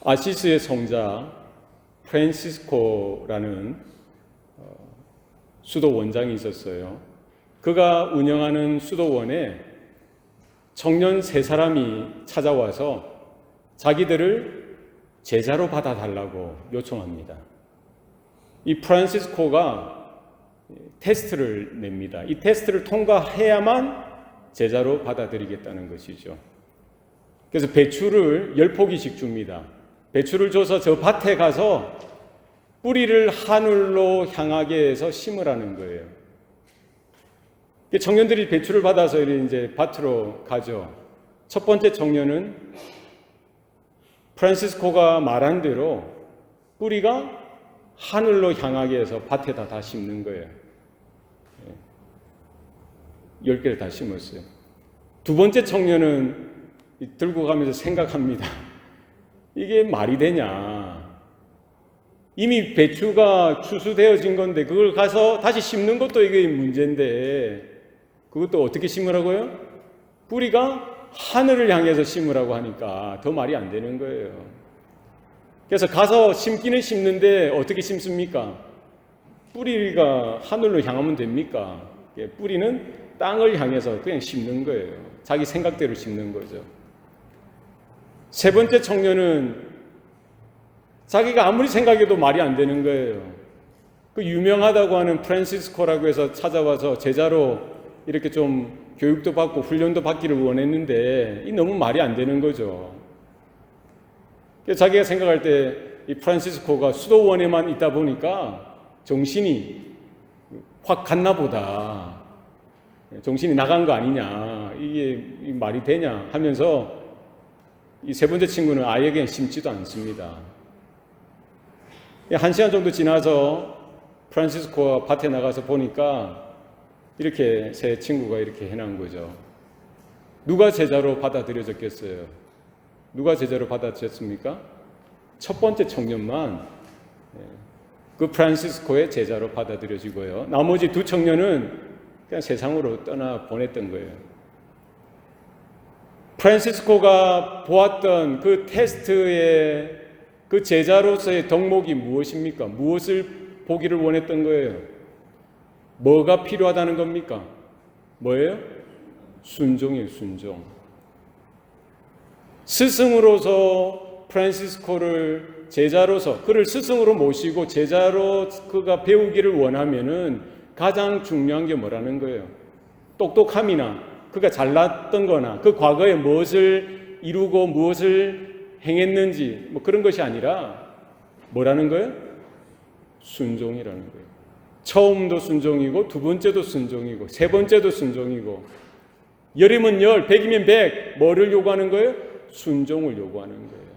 아시스의 성자 프란시스코라는 수도 원장이 있었어요. 그가 운영하는 수도원에 청년 3사람이 찾아와서 자기들을 제자로 받아달라고 요청합니다. 이 프란시스코가 테스트를 냅니다. 이 테스트를 통과해야만 제자로 받아들이겠다는 것이죠. 그래서 배추를 10포기씩 줍니다. 배추를 줘서 저 밭에 가서 뿌리를 하늘로 향하게 해서 심으라는 거예요. 청년들이 배추를 받아서 이제 밭으로 가죠. 첫 번째 청년은 프란시스코가 말한 대로 뿌리가 하늘로 향하게 해서 밭에다 다 심는 거예요. 10개를 다 심었어요. 두 번째 청년은 들고 가면서 생각합니다. 이게 말이 되냐? 이미 배추가 추수되어진 건데 그걸 가서 다시 심는 것도 이게 문제인데 그것도 어떻게 심으라고요? 뿌리가 하늘을 향해서 심으라고 하니까 더 말이 안 되는 거예요. 그래서 가서 심기는 심는데 어떻게 심습니까? 뿌리가 하늘로 향하면 됩니까? 뿌리는 땅을 향해서 그냥 심는 거예요. 자기 생각대로 심는 거죠. 세 번째 청년은 자기가 아무리 생각해도 말이 안 되는 거예요. 그 유명하다고 하는 프란시스코라고 해서 찾아와서 제자로 이렇게 좀 교육도 받고 훈련도 받기를 원했는데 이 너무 말이 안 되는 거죠. 그래서 자기가 생각할 때 이 프란시스코가 수도원에만 있다 보니까 정신이 확 갔나 보다. 정신이 나간 거 아니냐. 이게 말이 되냐 하면서 이 세 번째 친구는 아예 그냥 심지도 않습니다. 1시간 정도 지나서 프란시스코가 밭에 나가서 보니까 이렇게 세 친구가 이렇게 해놓은 거죠. 누가 제자로 받아들여졌겠어요? 누가 제자로 받아들였습니까? 첫 번째 청년만 그 프란시스코의 제자로 받아들여지고요. 나머지 두 청년은 그냥 세상으로 떠나 보냈던 거예요. 프란시스코가 보았던 그 테스트의 그 제자로서의 덕목이 무엇입니까? 무엇을 보기를 원했던 거예요? 뭐가 필요하다는 겁니까? 뭐예요? 순종이에요, 순종. 스승으로서 프란시스코를 제자로서 그를 스승으로 모시고 제자로 그가 배우기를 원하면은 가장 중요한 게 뭐라는 거예요? 똑똑함이나 그가 잘났던 거나 그 과거에 무엇을 이루고 무엇을 행했는지 뭐 그런 것이 아니라 뭐라는 거예요? 순종이라는 거예요. 처음도 순종이고 두 번째도 순종이고 세 번째도 순종이고 열이면 열, 백이면 백. 뭐를 요구하는 거예요? 순종을 요구하는 거예요.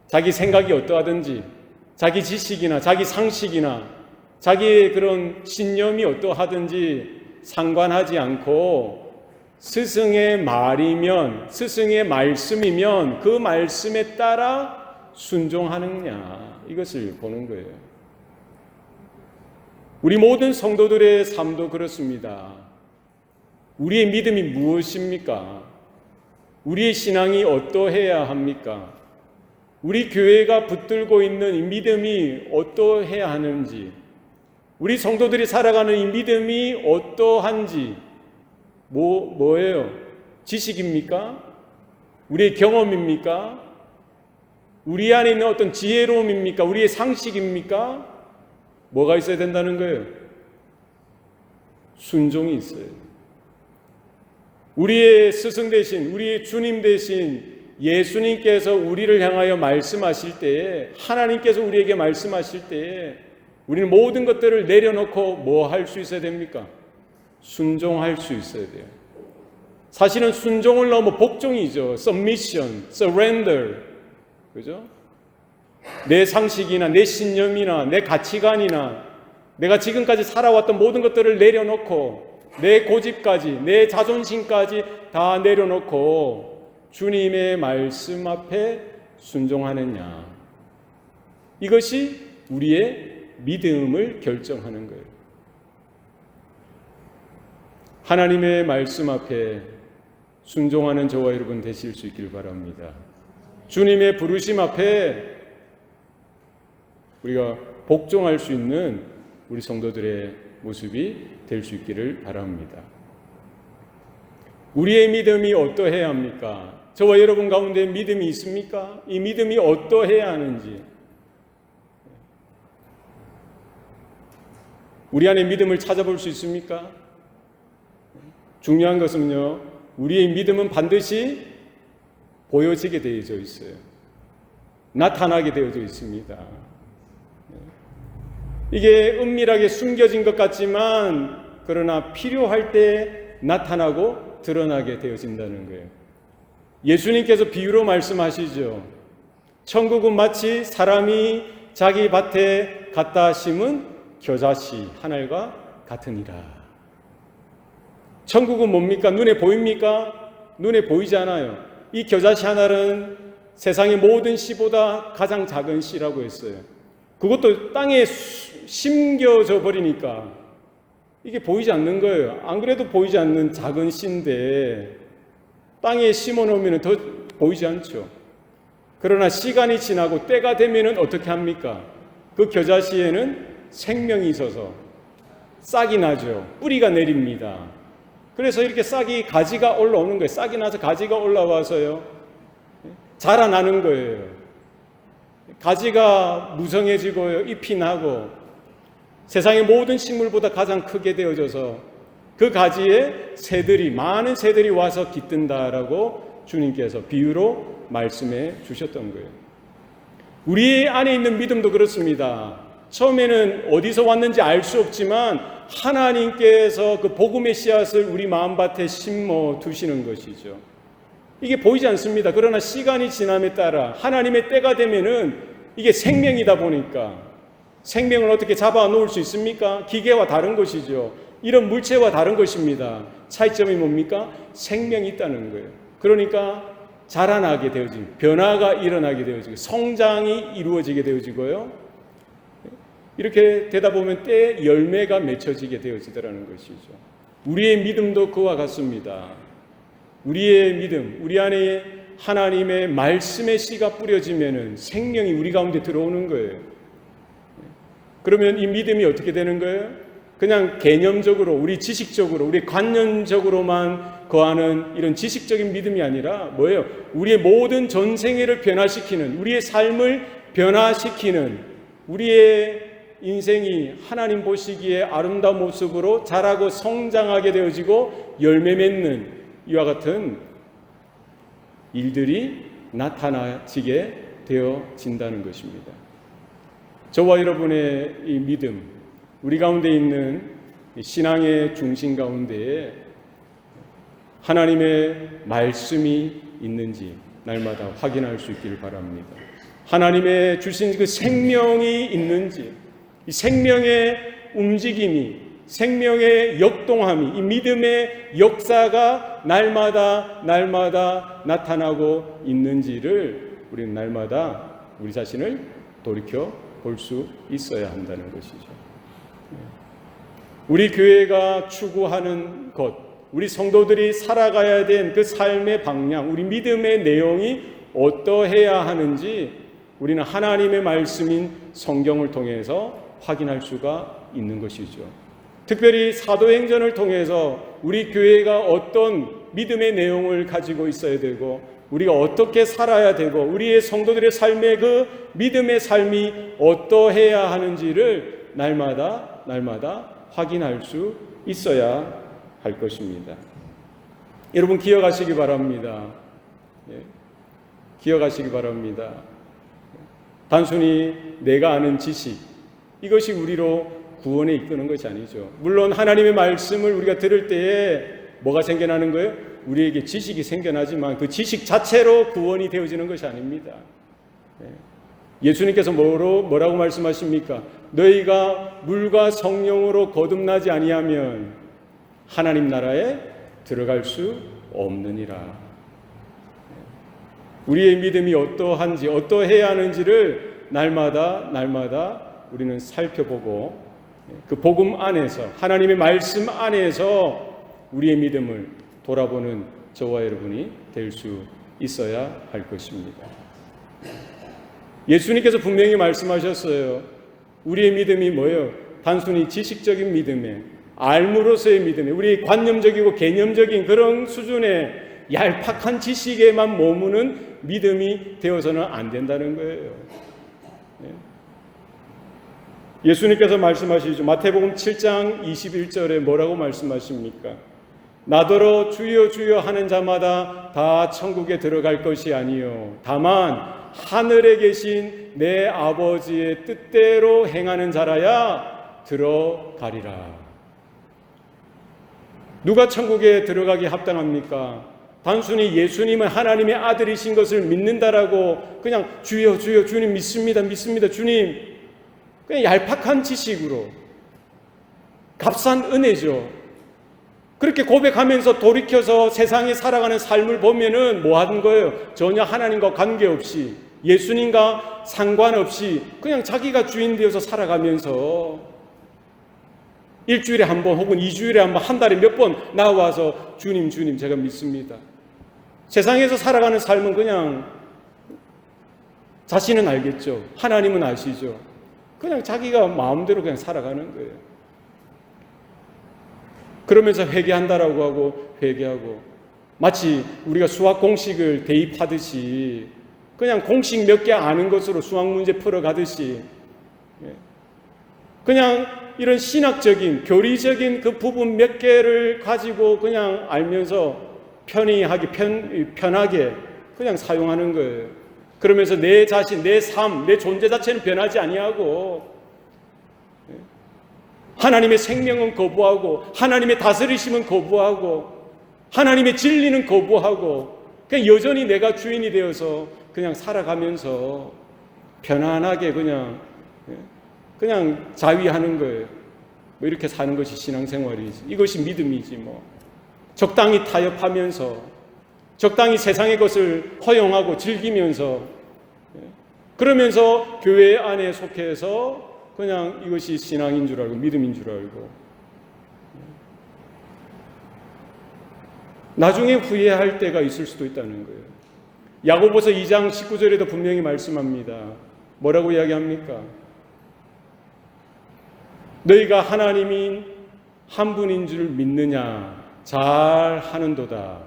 자기 생각이 어떠하든지 자기 지식이나 자기 상식이나 자기의 그런 신념이 어떠하든지 상관하지 않고 스승의 말이면 스승의 말씀이면 그 말씀에 따라 순종하느냐 이것을 보는 거예요. 우리 모든 성도들의 삶도 그렇습니다. 우리의 믿음이 무엇입니까? 우리의 신앙이 어떠해야 합니까? 우리 교회가 붙들고 있는 이 믿음이 어떠해야 하는지, 우리 성도들이 살아가는 이 믿음이 어떠한지, 뭐예요? 지식입니까? 우리의 경험입니까? 우리 안에 있는 어떤 지혜로움입니까? 우리의 상식입니까? 뭐가 있어야 된다는 거예요? 순종이 있어요. 우리의 스승 대신, 우리의 주님 대신 예수님께서 우리를 향하여 말씀하실 때에, 하나님께서 우리에게 말씀하실 때에 우리는 모든 것들을 내려놓고 뭐 할 수 있어야 됩니까? 순종할 수 있어야 돼요. 사실은 순종을 넘어 복종이죠. submission, surrender. 그죠? 내 상식이나 내 신념이나 내 가치관이나 내가 지금까지 살아왔던 모든 것들을 내려놓고 내 고집까지, 내 자존심까지 다 내려놓고 주님의 말씀 앞에 순종하느냐. 이것이 우리의 믿음을 결정하는 거예요. 하나님의 말씀 앞에 순종하는 저와 여러분 되실 수 있길 바랍니다. 주님의 부르심 앞에 우리가 복종할 수 있는 우리 성도들의 모습이 될 수 있기를 바랍니다. 우리의 믿음이 어떠해야 합니까? 저와 여러분 가운데 믿음이 있습니까? 이 믿음이 어떠해야 하는지, 우리 안에 믿음을 찾아볼 수 있습니까? 중요한 것은요, 우리의 믿음은 반드시 보여지게 되어져 있어요. 나타나게 되어져 있습니다. 이게 은밀하게 숨겨진 것 같지만 그러나 필요할 때 나타나고 드러나게 되어진다는 거예요. 예수님께서 비유로 말씀하시죠. 천국은 마치 사람이 자기 밭에 갖다 심은 겨자씨 하나가 같으니라. 천국은 뭡니까? 눈에 보입니까? 눈에 보이지 않아요. 이 겨자씨 하나는 세상의 모든 씨보다 가장 작은 씨라고 했어요. 그것도 땅에 심겨져 버리니까 이게 보이지 않는 거예요. 안 그래도 보이지 않는 작은 씨인데 땅에 심어 놓으면 더 보이지 않죠. 그러나 시간이 지나고 때가 되면 어떻게 합니까? 그 겨자씨에는 생명이 있어서 싹이 나죠. 뿌리가 내립니다. 그래서 이렇게 싹이, 가지가 올라오는 거예요. 싹이 나서 가지가 올라와서요, 자라나는 거예요. 가지가 무성해지고요, 잎이 나고 세상의 모든 식물보다 가장 크게 되어져서 그 가지에 새들이, 많은 새들이 와서 깃든다라고 주님께서 비유로 말씀해 주셨던 거예요. 우리 안에 있는 믿음도 그렇습니다. 처음에는 어디서 왔는지 알 수 없지만 하나님께서 그 복음의 씨앗을 우리 마음밭에 심어 두시는 것이죠. 이게 보이지 않습니다. 그러나 시간이 지남에 따라 하나님의 때가 되면은 이게 생명이다 보니까, 생명을 어떻게 잡아 놓을 수 있습니까? 기계와 다른 것이죠. 이런 물체와 다른 것입니다. 차이점이 뭡니까? 생명이 있다는 거예요. 그러니까 자라나게 되어지고 변화가 일어나게 되어지고 성장이 이루어지게 되어지고요, 이렇게 되다 보면 때에 열매가 맺혀지게 되어지더라는 것이죠. 우리의 믿음도 그와 같습니다. 우리의 믿음, 우리 안에 하나님의 말씀의 씨가 뿌려지면은 생명이 우리 가운데 들어오는 거예요. 그러면 이 믿음이 어떻게 되는 거예요? 그냥 개념적으로, 우리 지식적으로, 우리 관념적으로만 거하는 이런 지식적인 믿음이 아니라 뭐예요? 우리의 모든 전생애를 변화시키는, 우리의 삶을 변화시키는, 우리의 인생이 하나님 보시기에 아름다운 모습으로 자라고 성장하게 되어지고 열매 맺는 이와 같은 일들이 나타나지게 되어진다는 것입니다. 저와 여러분의 이 믿음, 우리 가운데 있는 신앙의 중심 가운데에 하나님의 말씀이 있는지 날마다 확인할 수 있기를 바랍니다. 하나님의 주신 그 생명이 있는지, 이 생명의 움직임이, 생명의 역동함이, 이 믿음의 역사가 날마다 나타나고 있는지를 우리는 날마다 우리 자신을 돌이켜 볼 수 있어야 한다는 것이죠. 우리 교회가 추구하는 것, 우리 성도들이 살아가야 된 그 삶의 방향, 우리 믿음의 내용이 어떠해야 하는지 우리는 하나님의 말씀인 성경을 통해서 확인할 수가 있는 것이죠. 특별히 사도행전을 통해서 우리 교회가 어떤 믿음의 내용을 가지고 있어야 되고 우리가 어떻게 살아야 되고 우리의 성도들의 삶의 그 믿음의 삶이 어떠해야 하는지를 날마다 확인할 수 있어야 할 것입니다. 여러분 기억하시기 바랍니다. 기억하시기 바랍니다. 단순히 내가 아는 지식, 이것이 우리로 구원에 이끄는 것이 아니죠. 물론 하나님의 말씀을 우리가 들을 때에 뭐가 생겨나는 거예요? 우리에게 지식이 생겨나지만 그 지식 자체로 구원이 되어지는 것이 아닙니다. 예수님께서 뭐라고 말씀하십니까? 너희가 물과 성령으로 거듭나지 아니하면 하나님 나라에 들어갈 수 없느니라. 우리의 믿음이 어떠한지, 어떠해야 하는지를 날마다 우리는 살펴보고 그 복음 안에서, 하나님의 말씀 안에서 우리의 믿음을 돌아보는 저와 여러분이 될 수 있어야 할 것입니다. 예수님께서 분명히 말씀하셨어요. 우리의 믿음이 뭐예요? 단순히 지식적인 믿음에, 알므로서의 믿음에, 우리 관념적이고 개념적인 그런 수준의 얄팍한 지식에만 머무는 믿음이 되어서는 안 된다는 거예요. 예수님께서 말씀하시죠. 마태복음 7장 21절에 뭐라고 말씀하십니까? 나더러 주여 주여 하는 자마다 다 천국에 들어갈 것이 아니요 다만 하늘에 계신 내 아버지의 뜻대로 행하는 자라야 들어가리라. 누가 천국에 들어가기 합당합니까? 단순히 예수님은 하나님의 아들이신 것을 믿는다라고 그냥 주여 주여 주님 믿습니다 믿습니다 주님, 그냥 얄팍한 지식으로, 값싼 은혜죠. 그렇게 고백하면서 돌이켜서 세상에 살아가는 삶을 보면은 뭐 하는 거예요? 전혀 하나님과 관계없이, 예수님과 상관없이 그냥 자기가 주인 되어서 살아가면서 일주일에 한 번 혹은 2주일에 한 번, 한 달에 몇 번 나와서 주님 주님 제가 믿습니다. 세상에서 살아가는 삶은 그냥 자신은 알겠죠. 하나님은 아시죠. 그냥 자기가 마음대로 그냥 살아가는 거예요. 그러면서 회개한다라고 하고 회개하고, 마치 우리가 수학 공식을 대입하듯이 그냥 공식 몇 개 아는 것으로 수학 문제 풀어가듯이 그냥 이런 신학적인 교리적인 그 부분 몇 개를 가지고 그냥 알면서 편하게 그냥 사용하는 거예요. 그러면서 내 자신, 내 삶, 내 존재 자체는 변하지 아니하고 하나님의 생명은 거부하고 하나님의 다스리심은 거부하고 하나님의 진리는 거부하고 그냥 여전히 내가 주인이 되어서 그냥 살아가면서 편안하게 그냥 자위하는 거예요. 뭐 이렇게 사는 것이 신앙생활이지. 이것이 믿음이지 뭐. 적당히 타협하면서 적당히 세상의 것을 허용하고 즐기면서 그러면서 교회 안에 속해서 그냥 이것이 신앙인 줄 알고 믿음인 줄 알고 나중에 후회할 때가 있을 수도 있다는 거예요. 야고보서 2장 19절에도 분명히 말씀합니다. 뭐라고 이야기합니까? 너희가 하나님이 한 분인 줄 믿느냐? 잘 하는도다.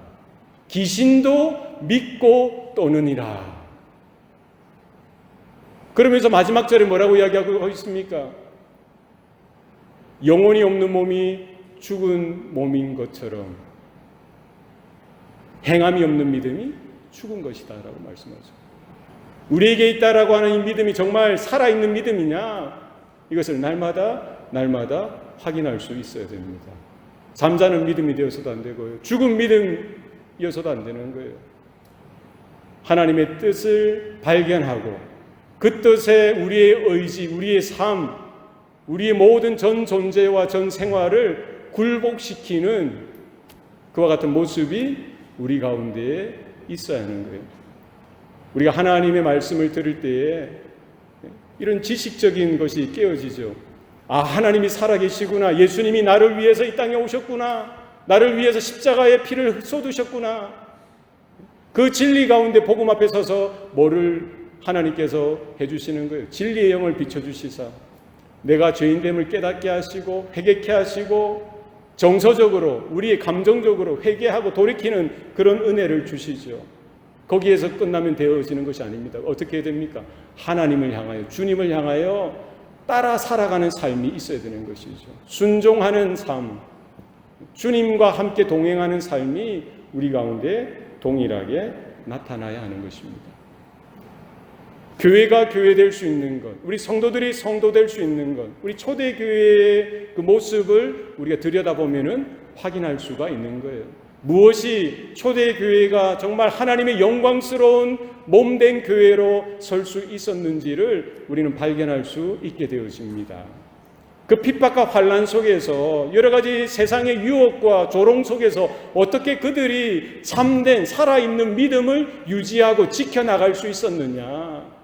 귀신도 믿고 떠느니라. 그러면서 마지막 절에 뭐라고 이야기하고 있습니까? 영혼이 없는 몸이 죽은 몸인 것처럼 행함이 없는 믿음이 죽은 것이다 라고 말씀하죠. 우리에게 있다라고 하는 이 믿음이 정말 살아있는 믿음이냐? 이것을 날마다 확인할 수 있어야 됩니다. 잠자는 믿음이 되어서도 안 되고요. 죽은 믿음이어서도 안 되는 거예요. 하나님의 뜻을 발견하고 그 뜻에 우리의 의지, 우리의 삶, 우리의 모든 전 존재와 전 생활을 굴복시키는 그와 같은 모습이 우리 가운데에 있어야 하는 거예요. 우리가 하나님의 말씀을 들을 때에 이런 지식적인 것이 깨어지죠. 아, 하나님이 살아계시구나. 예수님이 나를 위해서 이 땅에 오셨구나. 나를 위해서 십자가의 피를 쏟으셨구나. 그 진리 가운데 복음 앞에 서서 뭐를 하나님께서 해주시는 거예요. 진리의 영을 비춰주시사 내가 죄인됨을 깨닫게 하시고 회개케 하시고 정서적으로 우리의 감정적으로 회개하고 돌이키는 그런 은혜를 주시죠. 거기에서 끝나면 되어지는 것이 아닙니다. 어떻게 됩니까? 하나님을 향하여, 주님을 향하여 따라 살아가는 삶이 있어야 되는 것이죠. 순종하는 삶, 주님과 함께 동행하는 삶이 우리 가운데 동일하게 나타나야 하는 것입니다. 교회가 교회될 수 있는 것, 우리 성도들이 성도될 수 있는 것, 우리 초대교회의 그 모습을 우리가 들여다보면은 확인할 수가 있는 거예요. 무엇이 초대교회가 정말 하나님의 영광스러운 몸된 교회로 설 수 있었는지를 우리는 발견할 수 있게 되어집니다. 그 핍박과 환난 속에서 여러 가지 세상의 유혹과 조롱 속에서 어떻게 그들이 참된 살아있는 믿음을 유지하고 지켜나갈 수 있었느냐,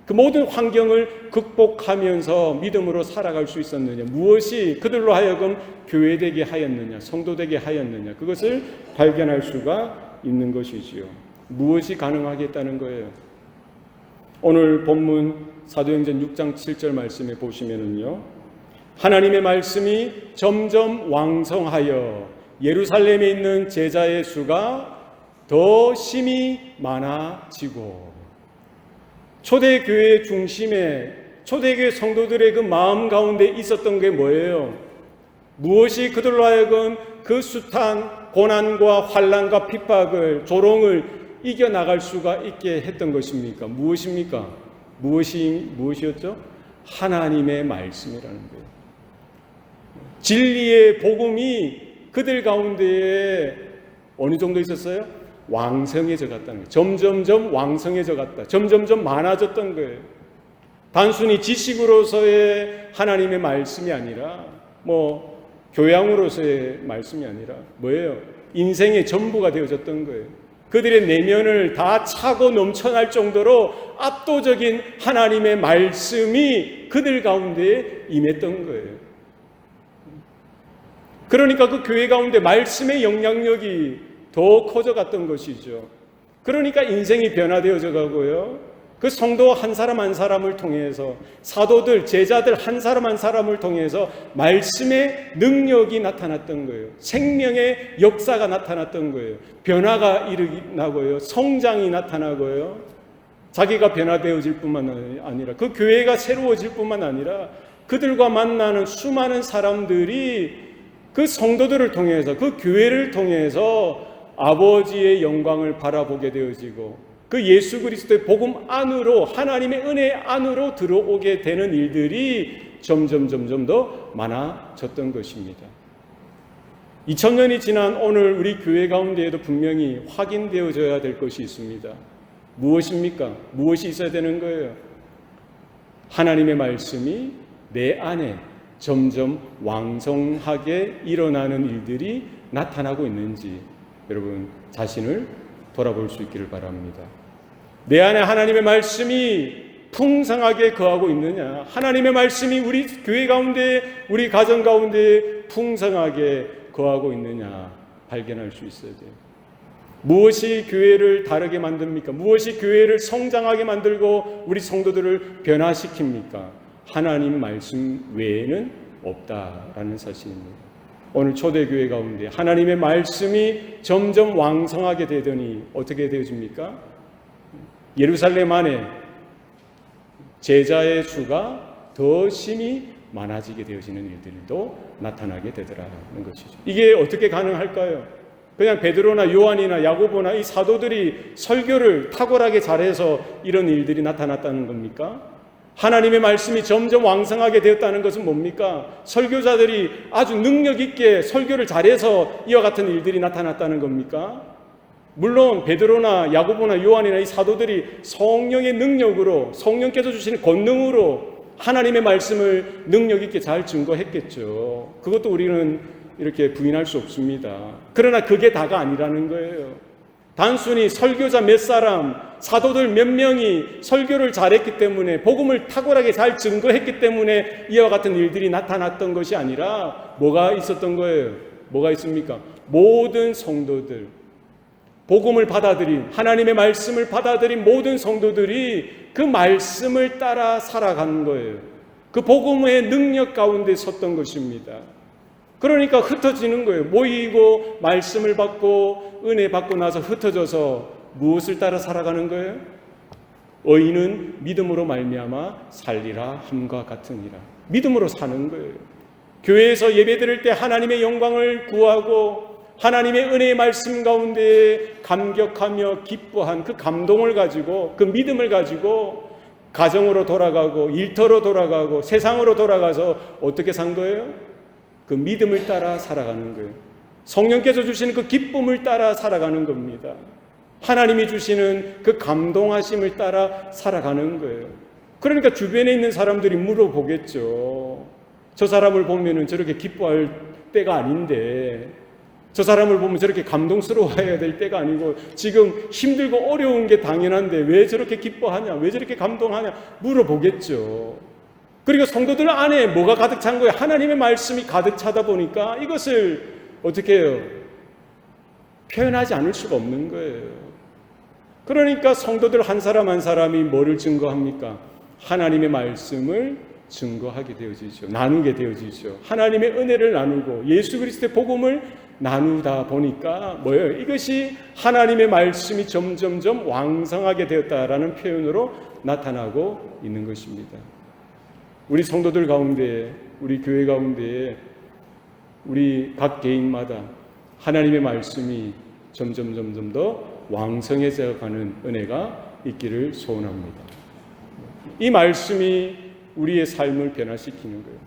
그 모든 환경을 극복하면서 믿음으로 살아갈 수 있었느냐, 무엇이 그들로 하여금 교회되게 하였느냐, 성도되게 하였느냐, 그것을 발견할 수가 있는 것이지요. 무엇이 가능하겠다는 거예요? 오늘 본문 사도행전 6장 7절 말씀에 보시면은요, 하나님의 말씀이 점점 왕성하여 예루살렘에 있는 제자의 수가 더 심히 많아지고, 초대교회 중심에 초대교회 성도들의 그 마음 가운데 있었던 게 뭐예요? 무엇이 그들로 하여금 그 숱한 고난과 환난과 핍박을, 조롱을 이겨나갈 수가 있게 했던 것입니까? 무엇입니까? 무엇이었죠? 하나님의 말씀이라는 거예요. 진리의 복음이 그들 가운데에 어느 정도 있었어요? 왕성해져 갔다는 거예요. 점점점 왕성해져 갔다. 점점점 많아졌던 거예요. 단순히 지식으로서의 하나님의 말씀이 아니라, 교양으로서의 말씀이 아니라 뭐예요? 인생의 전부가 되어졌던 거예요. 그들의 내면을 다 차고 넘쳐날 정도로 압도적인 하나님의 말씀이 그들 가운데 임했던 거예요. 그러니까 그 교회 가운데 말씀의 영향력이 더 커져갔던 것이죠. 그러니까 인생이 변화되어져 가고요, 그 성도 한 사람 한 사람을 통해서, 사도들, 제자들 한 사람 한 사람을 통해서 말씀의 능력이 나타났던 거예요. 생명의 역사가 나타났던 거예요. 변화가 일어나고요, 성장이 나타나고요, 자기가 변화되어질 뿐만 아니라 그 교회가 새로워질 뿐만 아니라 그들과 만나는 수많은 사람들이 그 성도들을 통해서, 그 교회를 통해서 아버지의 영광을 바라보게 되어지고, 그 예수 그리스도의 복음 안으로, 하나님의 은혜 안으로 들어오게 되는 일들이 점점 더 많아졌던 것입니다. 2000년이 지난 오늘 우리 교회 가운데에도 분명히 확인되어져야 될 것이 있습니다. 무엇입니까? 무엇이 있어야 되는 거예요? 하나님의 말씀이 내 안에 점점 왕성하게 일어나는 일들이 나타나고 있는지 여러분 자신을 돌아볼 수 있기를 바랍니다. 내 안에 하나님의 말씀이 풍성하게 거하고 있느냐, 하나님의 말씀이 우리 교회 가운데, 우리 가정 가운데 풍성하게 거하고 있느냐 발견할 수 있어야 돼요. 무엇이 교회를 다르게 만듭니까? 무엇이 교회를 성장하게 만들고 우리 성도들을 변화시킵니까? 하나님 말씀 외에는 없다라는 사실입니다. 오늘 초대교회 가운데 하나님의 말씀이 점점 왕성하게 되더니 어떻게 되어집니까? 예루살렘 안에 제자의 수가 더 심히 많아지게 되어지는 일들도 나타나게 되더라는 것이죠. 이게 어떻게 가능할까요? 그냥 베드로나 요한이나 야고보나 이 사도들이 설교를 탁월하게 잘해서 이런 일들이 나타났다는 겁니까? 하나님의 말씀이 점점 왕성하게 되었다는 것은 뭡니까? 설교자들이 아주 능력 있게 설교를 잘해서 이와 같은 일들이 나타났다는 겁니까? 물론 베드로나 야고보나 요한이나 이 사도들이 성령의 능력으로, 성령께서 주시는 권능으로 하나님의 말씀을 능력 있게 잘 증거했겠죠. 그것도 우리는 이렇게 부인할 수 없습니다. 그러나 그게 다가 아니라는 거예요. 단순히 설교자 몇 사람, 사도들 몇 명이 설교를 잘했기 때문에, 복음을 탁월하게 잘 증거했기 때문에 이와 같은 일들이 나타났던 것이 아니라 뭐가 있었던 거예요? 뭐가 있습니까? 모든 성도들, 복음을 받아들인, 하나님의 말씀을 받아들인 모든 성도들이 그 말씀을 따라 살아가는 거예요. 그 복음의 능력 가운데 섰던 것입니다. 그러니까 흩어지는 거예요. 모이고 말씀을 받고 은혜 받고 나서 흩어져서 무엇을 따라 살아가는 거예요? 의인은 믿음으로 말미암아 살리라 함과 같으니라. 믿음으로 사는 거예요. 교회에서 예배드릴 때 하나님의 영광을 구하고 하나님의 은혜의 말씀 가운데 감격하며 기뻐한 그 감동을 가지고, 그 믿음을 가지고 가정으로 돌아가고 일터로 돌아가고 세상으로 돌아가서 어떻게 산 거예요? 그 믿음을 따라 살아가는 거예요. 성령께서 주시는 그 기쁨을 따라 살아가는 겁니다. 하나님이 주시는 그 감동하심을 따라 살아가는 거예요. 그러니까 주변에 있는 사람들이 물어보겠죠. 저 사람을 보면은 저렇게 기뻐할 때가 아닌데, 저 사람을 보면 저렇게 감동스러워해야 될 때가 아니고 지금 힘들고 어려운 게 당연한데 왜 저렇게 기뻐하냐, 왜 저렇게 감동하냐 물어보겠죠. 그리고 성도들 안에 뭐가 가득 찬 거예요? 하나님의 말씀이 가득 차다 보니까 이것을 어떻게 해요? 표현하지 않을 수가 없는 거예요. 그러니까 성도들 한 사람 한 사람이 뭐를 증거합니까? 하나님의 말씀을 증거하게 되어지죠. 나누게 되어지죠. 하나님의 은혜를 나누고 예수 그리스도의 복음을 나누다 보니까 뭐예요? 이것이 하나님의 말씀이 점점점 왕성하게 되었다라는 표현으로 나타나고 있는 것입니다. 우리 성도들 가운데, 우리 교회 가운데, 우리 각 개인마다 하나님의 말씀이 점점 더 왕성해져 가는 은혜가 있기를 소원합니다. 이 말씀이 우리의 삶을 변화시키는 거예요.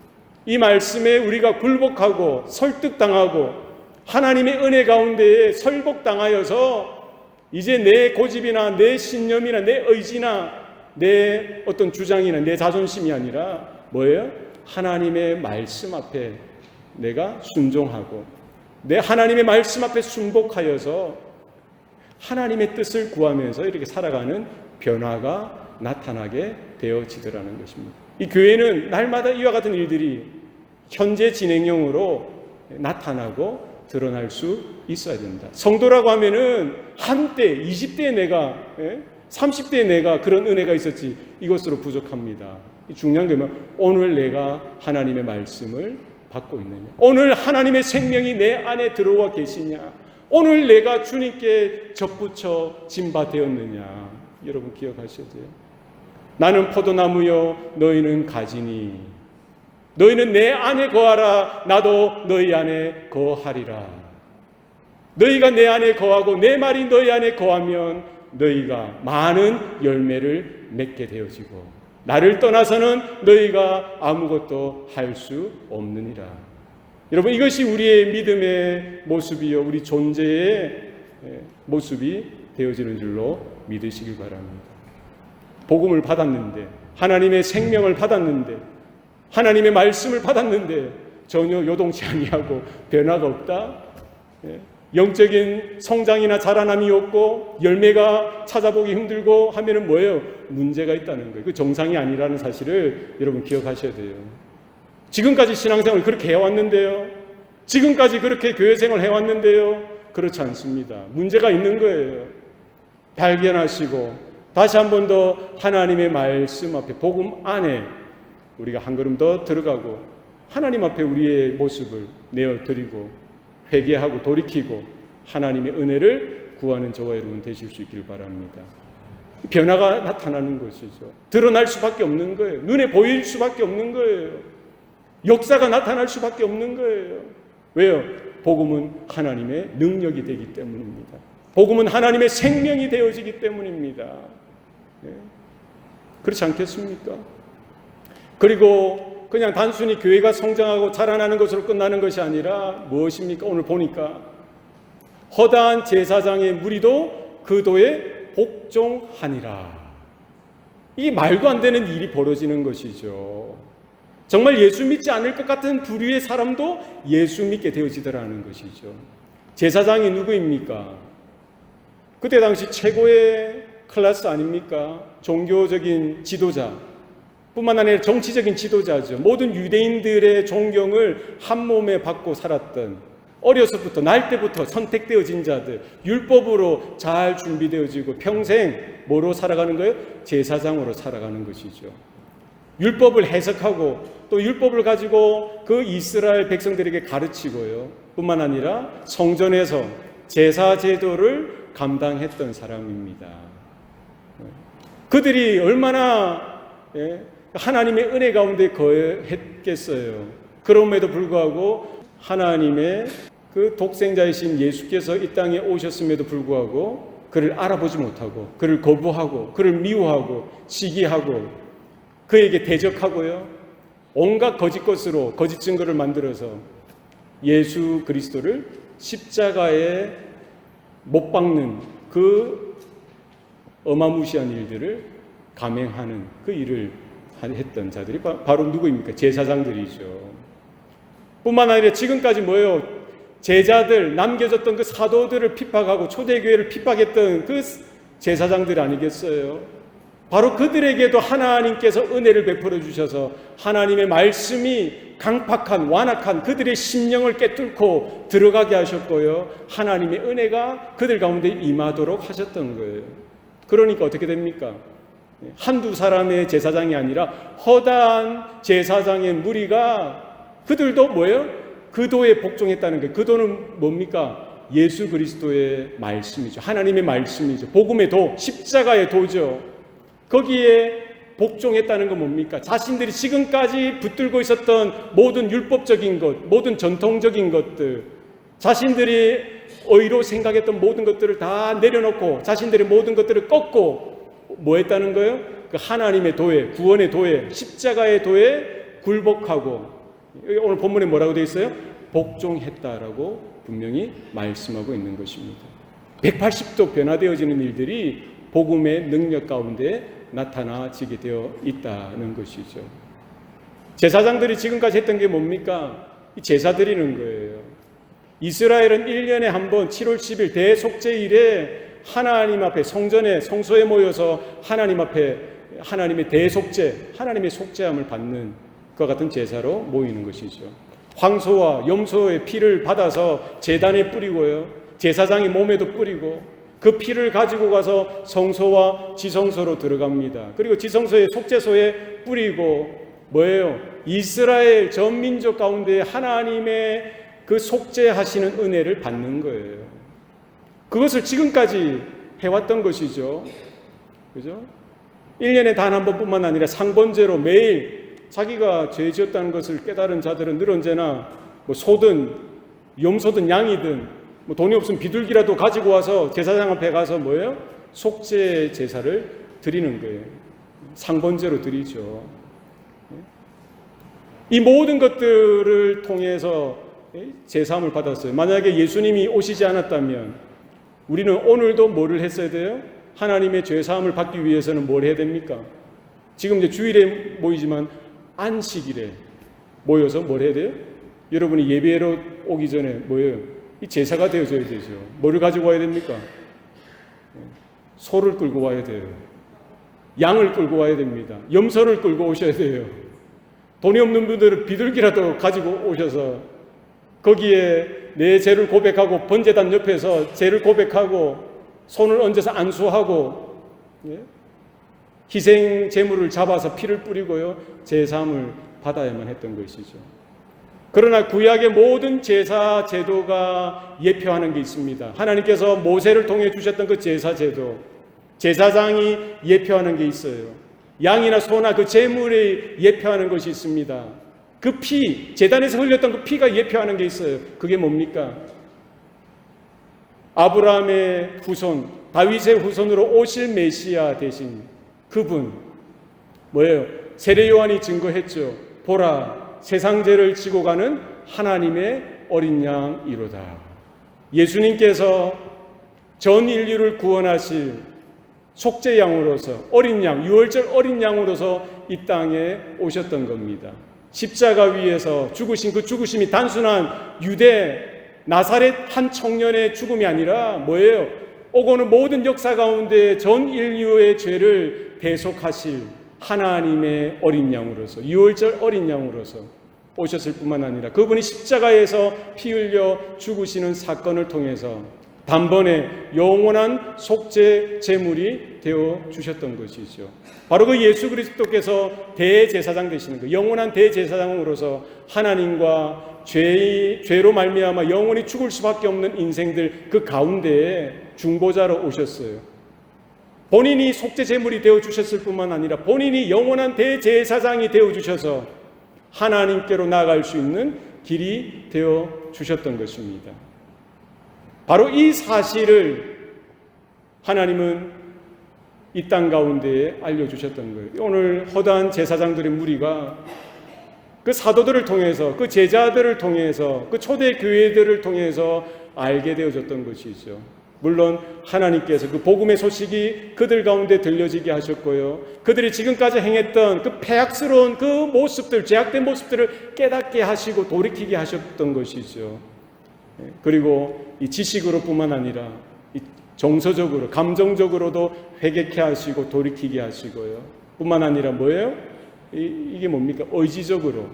이 말씀에 우리가 굴복하고 설득당하고 하나님의 은혜 가운데에 설복당하여서 이제 내 고집이나 내 신념이나 내 의지나 내 어떤 주장이나 내 자존심이 아니라 뭐예요? 하나님의 말씀 앞에 내가 순종하고 내 하나님의 말씀 앞에 순복하여서 하나님의 뜻을 구하면서 이렇게 살아가는 변화가 나타나게 되어지더라는 것입니다. 이 교회는 날마다 이와 같은 일들이 현재 진행형으로 나타나고 드러날 수 있어야 된다. 성도라고 하면은 한때 20대에 내가 30대에 내가 그런 은혜가 있었지 이것으로 부족합니다. 중요한 게 뭐냐면 오늘 내가 하나님의 말씀을 받고 있느냐, 오늘 하나님의 생명이 내 안에 들어와 계시냐, 오늘 내가 주님께 접붙여 진바 되었느냐. 여러분 기억하셔야 돼요. 나는 포도나무요 너희는 가지니 너희는 내 안에 거하라 나도 너희 안에 거하리라. 너희가 내 안에 거하고 내 말이 너희 안에 거하면 너희가 많은 열매를 맺게 되어지고 나를 떠나서는 너희가 아무것도 할 수 없느니라. 여러분 이것이 우리의 믿음의 모습이요 우리 존재의 모습이 되어지는 줄로 믿으시길 바랍니다. 복음을 받았는데 하나님의 생명을 받았는데 하나님의 말씀을 받았는데 전혀 요동치 아니하고 변화가 없다. 영적인 성장이나 자라남이 없고 열매가 찾아보기 힘들고 하면은 뭐예요? 문제가 있다는 거예요. 그 정상이 아니라는 사실을 여러분 기억하셔야 돼요. 지금까지 신앙생활을 그렇게 해왔는데요. 지금까지 그렇게 교회생활을 해왔는데요. 그렇지 않습니다. 문제가 있는 거예요. 발견하시고 다시 한 번 더 하나님의 말씀 앞에 복음 안에 우리가 한 걸음 더 들어가고 하나님 앞에 우리의 모습을 내어드리고 회개하고 돌이키고 하나님의 은혜를 구하는 저와 여러분 되실 수 있기를 바랍니다. 변화가 나타나는 것이죠. 드러날 수밖에 없는 거예요. 눈에 보일 수밖에 없는 거예요. 역사가 나타날 수밖에 없는 거예요. 왜요? 복음은 하나님의 능력이 되기 때문입니다. 복음은 하나님의 생명이 되어지기 때문입니다. 그렇지 않겠습니까? 그리고 그냥 단순히 교회가 성장하고 자라나는 것으로 끝나는 것이 아니라 무엇입니까? 오늘 보니까 허다한 제사장의 무리도 그 도에 복종하니라. 이 말도 안 되는 일이 벌어지는 것이죠. 정말 예수 믿지 않을 것 같은 부류의 사람도 예수 믿게 되어지더라는 것이죠. 제사장이 누구입니까? 그때 당시 최고의 클래스 아닙니까? 종교적인 지도자 뿐만 아니라 정치적인 지도자죠. 모든 유대인들의 존경을 한 몸에 받고 살았던, 어려서부터 날 때부터 선택되어진 자들, 율법으로 잘 준비되어지고 평생 뭐로 살아가는 거예요? 제사장으로 살아가는 것이죠. 율법을 해석하고 또 율법을 가지고 그 이스라엘 백성들에게 가르치고요. 뿐만 아니라 성전에서 제사 제도를 감당했던 사람입니다. 그들이 얼마나 하나님의 은혜 가운데 거했겠어요. 그럼에도 불구하고 하나님의 그 독생자이신 예수께서 이 땅에 오셨음에도 불구하고 그를 알아보지 못하고 그를 거부하고 그를 미워하고 시기하고 그에게 대적하고요. 온갖 거짓 것으로 거짓 증거를 만들어서 예수 그리스도를 십자가에 못 박는 그 어마무시한 일들을 감행하는 그 일을 했던 자들이 바로 누구입니까? 제사장들이죠. 뿐만 아니라 지금까지 뭐예요? 제자들, 남겨졌던 그 사도들을 핍박하고 초대교회를 핍박했던 그 제사장들 아니겠어요? 바로 그들에게도 하나님께서 은혜를 베풀어 주셔서 하나님의 말씀이 강팍한 완악한 그들의 심령을 깨뚫고 들어가게 하셨고요. 하나님의 은혜가 그들 가운데 임하도록 하셨던 거예요. 그러니까 어떻게 됩니까? 한두 사람의 제사장이 아니라 허다한 제사장의 무리가 그들도 뭐예요? 그 도에 복종했다는 거예요. 그 도는 뭡니까? 예수 그리스도의 말씀이죠. 하나님의 말씀이죠. 복음의 도, 십자가의 도죠. 거기에 복종했다는 건 뭡니까? 자신들이 지금까지 붙들고 있었던 모든 율법적인 것, 모든 전통적인 것들, 자신들이 의로 생각했던 모든 것들을 다 내려놓고 자신들의 모든 것들을 꺾고 뭐 했다는 거예요? 그 하나님의 도에, 구원의 도에, 십자가의 도에 굴복하고, 오늘 본문에 뭐라고 되어 있어요? 복종했다라고 분명히 말씀하고 있는 것입니다. 180도 변화되어지는 일들이 복음의 능력 가운데 나타나지게 되어 있다는 것이죠. 제사장들이 지금까지 했던 게 뭡니까? 제사 드리는 거예요. 이스라엘은 1년에 한 번 7월 10일 대속죄일에 하나님 앞에 성전에 성소에 모여서 하나님 앞에 하나님의 대속죄, 하나님의 속죄함을 받는 그와 같은 제사로 모이는 것이죠. 황소와 염소의 피를 받아서 제단에 뿌리고요, 제사장이 몸에도 뿌리고 그 피를 가지고 가서 성소와 지성소로 들어갑니다. 그리고 지성소의 속죄소에 뿌리고 뭐예요? 이스라엘 전 민족 가운데 하나님의 그 속죄하시는 은혜를 받는 거예요. 그것을 지금까지 해왔던 것이죠. 그죠? 1년에 단 한 번뿐만 아니라 상번제로 매일 자기가 죄 지었다는 것을 깨달은 자들은 늘 언제나 뭐 소든 염소든 양이든 뭐 돈이 없으면 비둘기라도 가지고 와서 제사장 앞에 가서 뭐예요? 속죄 제사를 드리는 거예요. 상번제로 드리죠. 이 모든 것들을 통해서 제사함을 받았어요. 만약에 예수님이 오시지 않았다면 우리는 오늘도 뭐를 했어야 돼요? 하나님의 죄사함을 받기 위해서는 뭘 해야 됩니까? 지금 이제 주일에 모이지만 안식일에 모여서 뭘 해야 돼요? 여러분이 예배로 오기 전에 뭐예요? 이 제사가 되어져야 되죠. 뭐를 가지고 와야 됩니까? 소를 끌고 와야 돼요. 양을 끌고 와야 됩니다. 염소를 끌고 오셔야 돼요. 돈이 없는 분들은 비둘기라도 가지고 오셔서 거기에 내 죄를 고백하고 번제단 옆에서 죄를 고백하고 손을 얹어서 안수하고 희생 제물을 잡아서 피를 뿌리고요, 제사함을 받아야만 했던 것이죠. 그러나 구약의 모든 제사 제도가 예표하는 게 있습니다. 하나님께서 모세를 통해 주셨던 그 제사 제도, 제사장이 예표하는 게 있어요. 양이나 소나 그 제물이 예표하는 것이 있습니다. 그 피, 제단에서 흘렸던 그 피가 예표하는 게 있어요. 그게 뭡니까? 아브라함의 후손, 다윗의 후손으로 오실 메시아 되신 그분, 뭐예요? 세례 요한이 증거했죠. 보라, 세상 죄를 지고 가는 하나님의 어린 양이로다. 예수님께서 전 인류를 구원하실 속죄 양으로서, 어린 양, 유월절 어린 양으로서 이 땅에 오셨던 겁니다. 십자가 위에서 죽으신 그 죽으심이 단순한 유대 나사렛 한 청년의 죽음이 아니라 뭐예요? 오고는 모든 역사 가운데 전 인류의 죄를 대속하실 하나님의 어린 양으로서, 유월절 어린 양으로서 오셨을 뿐만 아니라 그분이 십자가에서 피 흘려 죽으시는 사건을 통해서 단번에 영원한 속죄 제물이 되어 주셨던 것이죠. 바로 그 예수 그리스도께서 대제사장 되시는 거, 영원한 대제사장으로서 하나님과 죄로 말미암아 영원히 죽을 수밖에 없는 인생들 그 가운데에 중보자로 오셨어요. 본인이 속죄 제물이 되어 주셨을 뿐만 아니라 본인이 영원한 대제사장이 되어 주셔서 하나님께로 나아갈 수 있는 길이 되어 주셨던 것입니다. 바로 이 사실을 하나님은 이 땅 가운데에 알려주셨던 거예요. 오늘 허다한 제사장들의 무리가 그 사도들을 통해서, 그 제자들을 통해서, 그 초대 교회들을 통해서 알게 되어졌던 것이죠. 물론 하나님께서 그 복음의 소식이 그들 가운데 들려지게 하셨고요, 그들이 지금까지 행했던 그 패악스러운 그 모습들, 죄악된 모습들을 깨닫게 하시고 돌이키게 하셨던 것이죠. 그리고 이 지식으로 뿐만 아니라 이 정서적으로, 감정적으로도 회개케 하시고 돌이키게 하시고요, 뿐만 아니라 뭐예요? 이게 뭡니까? 의지적으로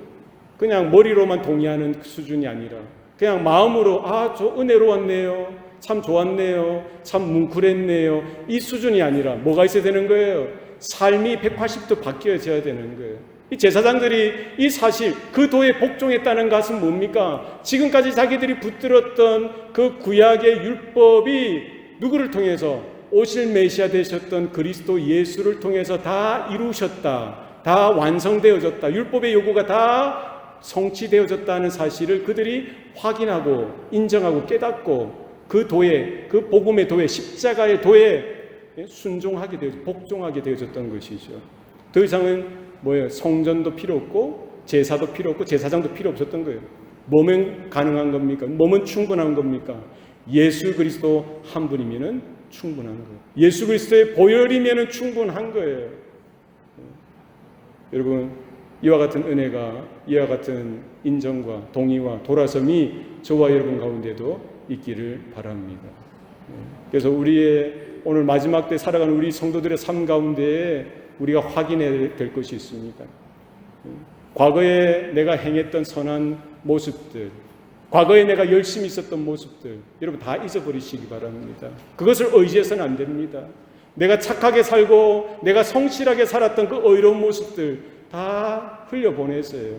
그냥 머리로만 동의하는 수준이 아니라 그냥 마음으로 저 은혜로웠네요, 참 좋았네요, 참 뭉클했네요, 이 수준이 아니라 뭐가 있어야 되는 거예요? 삶이 180도 바뀌어져야 되는 거예요. 이 제사장들이 이 사실 그 도에 복종했다는 것은 뭡니까? 지금까지 자기들이 붙들었던 그 구약의 율법이 누구를 통해서? 오실 메시아 되셨던 그리스도 예수를 통해서 다 이루셨다, 다 완성되어졌다, 율법의 요구가 다 성취되어졌다는 사실을 그들이 확인하고 인정하고 깨닫고 그 도에, 그 복음의 도에, 십자가의 도에 순종하게 되어, 복종하게 되어졌던 것이죠. 더 이상은 뭐예요? 성전도 필요 없고 제사도 필요 없고 제사장도 필요 없었던 거예요. 뭐면 가능한 겁니까? 뭐면 충분한 겁니까? 예수 그리스도 한 분이면은 충분한 거예요. 예수 그리스도의 보혈이면은 충분한 거예요. 여러분, 이와 같은 은혜가, 이와 같은 인정과 동의와 돌아섬이 저와 여러분 가운데도 있기를 바랍니다. 그래서 우리의 오늘 마지막 때 살아가는 우리 성도들의 삶 가운데에 우리가 확인해야 될 것이 있습니다. 과거에 내가 행했던 선한 모습들, 과거에 내가 열심히 있었던 모습들, 여러분 다 잊어버리시기 바랍니다. 그것을 의지해서는 안 됩니다. 내가 착하게 살고 내가 성실하게 살았던 그 의로운 모습들 다 흘려보내세요.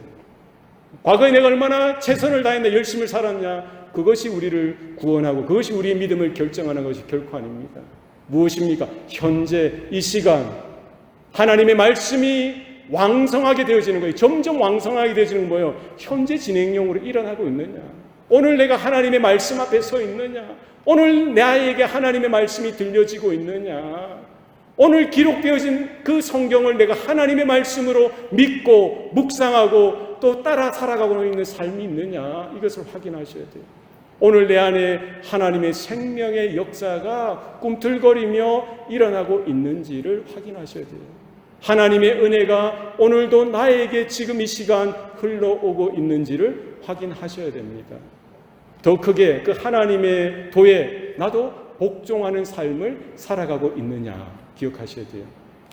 과거에 내가 얼마나 최선을 다했나, 열심히 살았냐, 그것이 우리를 구원하고 그것이 우리의 믿음을 결정하는 것이 결코 아닙니다. 무엇입니까? 현재 이 시간 하나님의 말씀이 왕성하게 되어지는 거예요. 점점 왕성하게 되어지는 거예요. 현재 진행형으로 일어나고 있느냐? 오늘 내가 하나님의 말씀 앞에 서 있느냐? 오늘 나에게 하나님의 말씀이 들려지고 있느냐? 오늘 기록되어진 그 성경을 내가 하나님의 말씀으로 믿고 묵상하고 또 따라 살아가고 있는 삶이 있느냐? 이것을 확인하셔야 돼요. 오늘 내 안에 하나님의 생명의 역사가 꿈틀거리며 일어나고 있는지를 확인하셔야 돼요. 하나님의 은혜가 오늘도 나에게 지금 이 시간 흘러오고 있는지를 확인하셔야 됩니다. 더 크게 그 하나님의 도에 나도 복종하는 삶을 살아가고 있느냐 기억하셔야 돼요.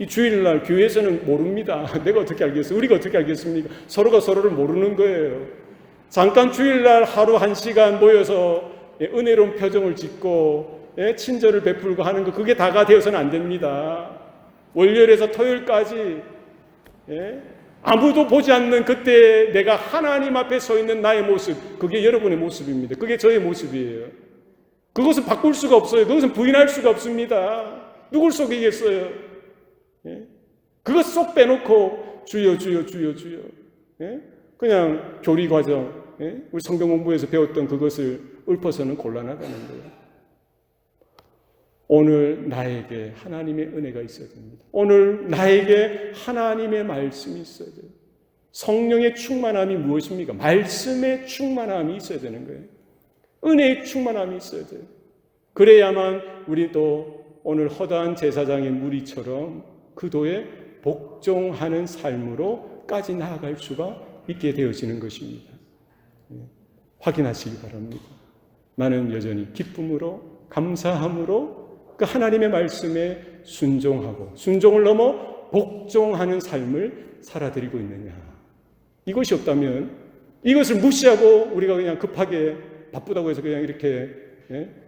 이 주일날 교회에서는 모릅니다. 내가 어떻게 알겠어요? 우리가 어떻게 알겠습니까? 서로가 서로를 모르는 거예요. 잠깐 주일날 하루 1시간 모여서 은혜로운 표정을 짓고 친절을 베풀고 하는 거, 그게 다가 되어서는 안 됩니다. 월요일에서 토요일까지 아무도 보지 않는 그때 내가 하나님 앞에 서 있는 나의 모습, 그게 여러분의 모습입니다. 그게 저의 모습이에요. 그것은 바꿀 수가 없어요. 그것은 부인할 수가 없습니다. 누굴 속이겠어요? 그것 쏙 빼놓고 주여 주여 주여 주여, 그냥 교리 과정, 우리 성경 공부에서 배웠던 그것을 읊어서는 곤란하다는 거예요. 오늘 나에게 하나님의 은혜가 있어야 됩니다. 오늘 나에게 하나님의 말씀이 있어야 돼요. 성령의 충만함이 무엇입니까? 말씀의 충만함이 있어야 되는 거예요. 은혜의 충만함이 있어야 돼요. 그래야만 우리도 오늘 허다한 제사장의 무리처럼 그 도에 복종하는 삶으로까지 나아갈 수가 있게 되어지는 것입니다. 확인하시기 바랍니다. 나는 여전히 기쁨으로, 감사함으로 그 하나님의 말씀에 순종하고 순종을 넘어 복종하는 삶을 살아드리고 있느냐. 이것이 없다면, 이것을 무시하고 우리가 그냥 급하게 바쁘다고 해서 그냥 이렇게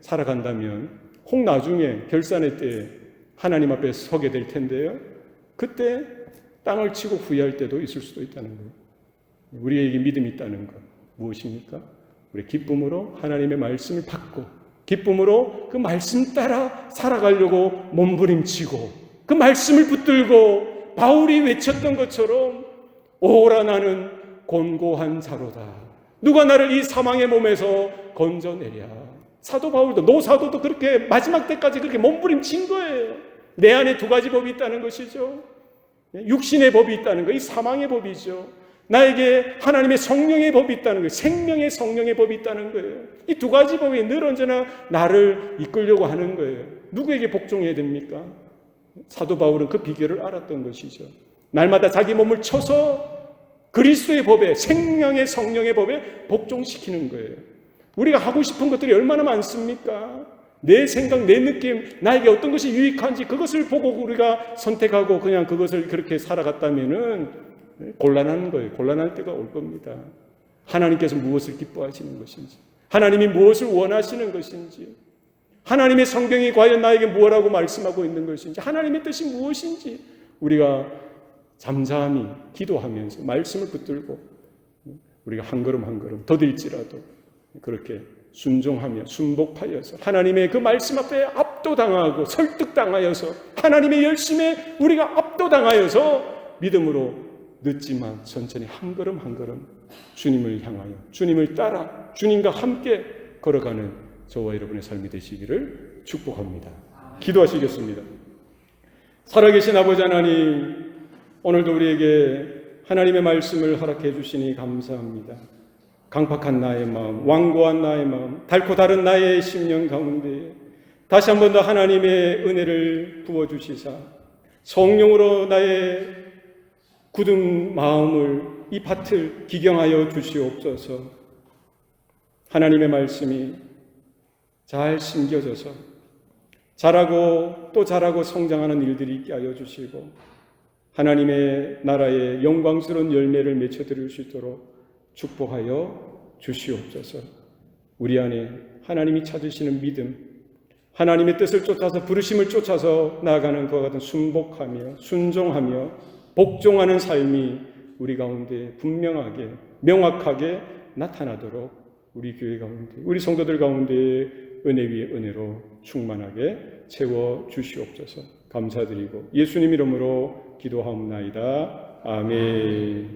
살아간다면 혹 나중에 결산의 때에 하나님 앞에 서게 될 텐데요, 그때 땅을 치고 후회할 때도 있을 수도 있다는 거예요. 우리에게 믿음이 있다는 것 무엇입니까? 우리 기쁨으로 하나님의 말씀을 받고 기쁨으로 그 말씀 따라 살아가려고 몸부림치고 그 말씀을 붙들고 바울이 외쳤던 것처럼 오라 나는 곤고한 자로다. 누가 나를 이 사망의 몸에서 건져내랴. 사도 바울도, 노사도도 그렇게 마지막 때까지 그렇게 몸부림친 거예요. 내 안에 두 가지 법이 있다는 것이죠. 육신의 법이 있다는 거, 이 사망의 법이죠. 나에게 하나님의 성령의 법이 있다는 거예요. 생명의 성령의 법이 있다는 거예요. 이 두 가지 법이 늘 언제나 나를 이끌려고 하는 거예요. 누구에게 복종해야 됩니까? 사도 바울은 그 비결을 알았던 것이죠. 날마다 자기 몸을 쳐서 그리스도의 법에, 생명의 성령의 법에 복종시키는 거예요. 우리가 하고 싶은 것들이 얼마나 많습니까? 내 생각, 내 느낌, 나에게 어떤 것이 유익한지 그것을 보고 우리가 선택하고 그냥 그것을 그렇게 살아갔다면은 곤란한 거예요. 곤란할 때가 올 겁니다. 하나님께서 무엇을 기뻐하시는 것인지, 하나님이 무엇을 원하시는 것인지, 하나님의 성경이 과연 나에게 무엇라고 말씀하고 있는 것인지, 하나님의 뜻이 무엇인지 우리가 잠잠히 기도하면서 말씀을 붙들고 우리가 한 걸음 한 걸음 더딜지라도 그렇게 순종하며 순복하여서 하나님의 그 말씀 앞에 압도당하고 설득당하여서 하나님의 열심에 우리가 압도당하여서 믿음으로 늦지만 천천히 한 걸음 한 걸음 주님을 향하여 주님을 따라 주님과 함께 걸어가는 저와 여러분의 삶이 되시기를 축복합니다. 기도하시겠습니다. 살아계신 아버지 하나님, 오늘도 우리에게 하나님의 말씀을 허락해 주시니 감사합니다. 강팍한 나의 마음, 완고한 나의 마음, 닳고 다른 나의 심령 가운데 다시 한 번 더 하나님의 은혜를 부어주시사 성령으로 나의 굳은 마음을 이 밭을 기경하여 주시옵소서. 하나님의 말씀이 잘 심겨져서 자라고 또 자라고 성장하는 일들이 있게 하여 주시고 하나님의 나라의 영광스러운 열매를 맺혀드릴 수 있도록 축복하여 주시옵소서. 우리 안에 하나님이 찾으시는 믿음, 하나님의 뜻을 쫓아서 부르심을 쫓아서 나아가는 그와 같은 순복하며 순종하며 복종하는 삶이 우리 가운데 분명하게 명확하게 나타나도록 우리 교회 가운데 우리 성도들 가운데 은혜 위에 은혜로 충만하게 채워 주시옵소서. 감사드리고 예수님 이름으로 기도하옵나이다. 아멘.